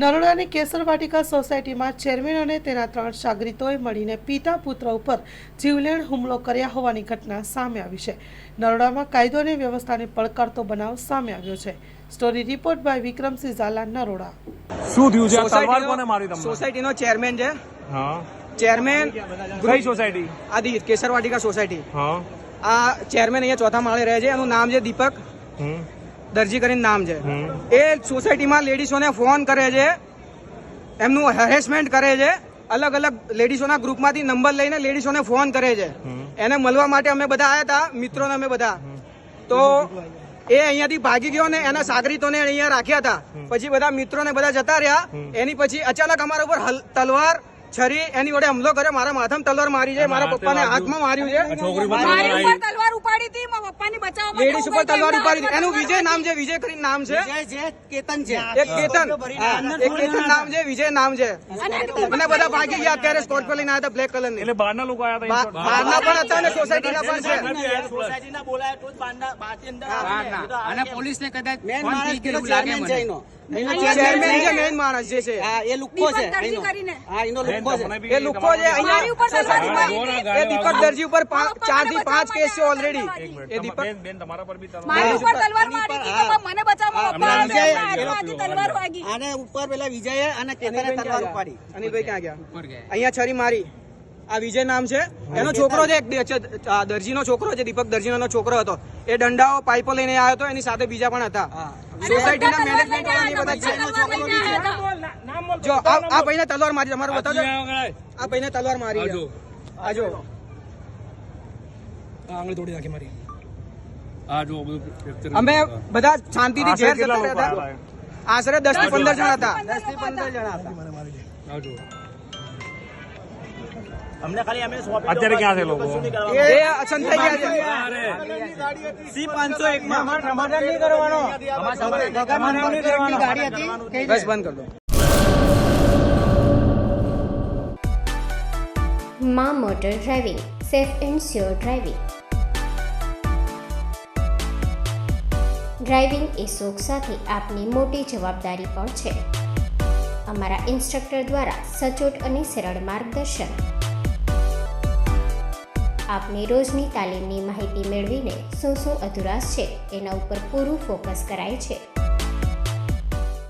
નરોડાની કેસર વાટિકા સોસાયટીમાં ચેરમેન અને તેના 3 શાગરીતોએ મળીને પિતા પુત્ર ઉપર જીવલેણ હુમલો કર્યા હોવાની ઘટના સામે આવી છે. નરોડામાં કાયદો અને વ્યવસ્થાને પડકારતો બનાવ સામે આવ્યો છે. Story report by Vikramsinh Jhala, Naroda. શું થયું છે? તલવાર કોને મારી તમને? સોસાયટીનો ચેરમેન છે. હા. ચેરમેન કઈ સોસાયટી? આદિ કેસર વાટિકા સોસાયટી. હા. આ ચેરમેન અહીંયા ચોથા માળે રહે છે. એનું નામ છે દીપક દરજી કરીને નામ છે. એ સોસાયટીમાં લેડીઝોને ફોન કરે છે, એમનું હેરેસમેન્ટ કરે છે. અલગ અલગ લેડીઝોના ગ્રુપમાંથી નંબર લઈને લેડીઝોને ફોન કરે છે. એને મળવા માટે અમે બધા આવ્યા હતા, મિત્રોને અમે બધા. તો એ અહીંયાથી ભાગી ગયો ને એના સાગરીતોને અહીંયા રાખ્યા હતા. પછી બધા મિત્રોને બધા જતા રહ્યા. એની પછી અચાનક અમારા ઉપર તલવાર છરી એની વડે હુમલો કર્યો. મારા માથામાં તલવાર મારી છે, મારા પપ્પાને હાથમાં માર્યું છે. તલવાર ઉપાડી હતી, મારા પપ્પાની બચાવવા લેડીઝ ઉપર તલવાર ઉપાડી હતી. એનું વિજય નામ છે, વિજય કરીને નામ છે. કેતન છે, એક કેતન નામ છે, વિજય નામ છે. અને બધા ભાગી ગયા. અત્યારે સ્કોર્પિયો લઈને આવ્યા હતા, બ્લેક કલર ની. એટલે બહારના લોકો આવ્યા હતા? બહારના પણ હતા અને સોસાયટીના પણ છે. સોસાયટીના બોલાય તો જ બહારથી અંદર અને પોલીસને કદાચ મેન ફોન માણસ થઈ ગયેલું પેલો લાગે ચેરમેન મને. છે એનો. ચેરમેન છે, મેઇન માણસ જે છે. હા, એ લુખ્ખો છે એનો. હા, એનો લુખ્ખો છે. એ લુખ્ખો છે. અહીંયા એ દીપક દરજી ઉપર 4 થી 5 કેસ છે ઓલરેડી. એ દીપક બેન તમારા પર બી મારી ઉપર તલવાર મારી હતી, હા. મને બચાવવા અમને પપ્પા વિજય- હાથમાંથી તલવાર વાગી. આને ઉપર પેલા વિજયે અને કેતને તલવાર ઉપાડી. અનિલભાઈ ક્યાં ગયા? ઉપર ગયા. અહીંયા છરી મારી. આ વિજય નામ છે. એનો છોકરો છે, દરજીનો છોકરો છે, દીપક દરજીનો છોકરો હતો. એ દંડાઓ પાઇપો લઈને આવ્યો હતો. એની સાથે બીજા પણ હતા. સોસાયટીના મેનેજમેન્ટ વાળાની બધા છે. જો આ ભાઈને તલવાર મારી, તમારું બતાવજો. આ ભાઈને તલવાર મારી છે. આજો આંગળી તોડી નાખી મારી. અમે બધા શાંતિથી ઘેર જતા રહેતા. આશરે 10 થી 15 જણા હતા. 10 થી 15 જણા હતા. અમને ખાલી અમે અત્યારે ક્યાં છે લોકો? એ અછંત થઈ ગયા છે. C501 માં સમાધાન નહીં કરવાનો. ગાડી હતી. બસ બંધ કર દો. માં motor driving, safe and sure driving. Driving એ શોખ સાથે આપની મોટી જવાબદારી પણ છે. અમારા ઇન્સ્ટ્રક્ટર દ્વારા સચોટ અને સરળ માર્ગદર્શન. આપની રોજની તાલીમની માહિતી મેળવીને શું અધુરાશ છે એના ઉપર પૂરું ફોકસ કરાય છે.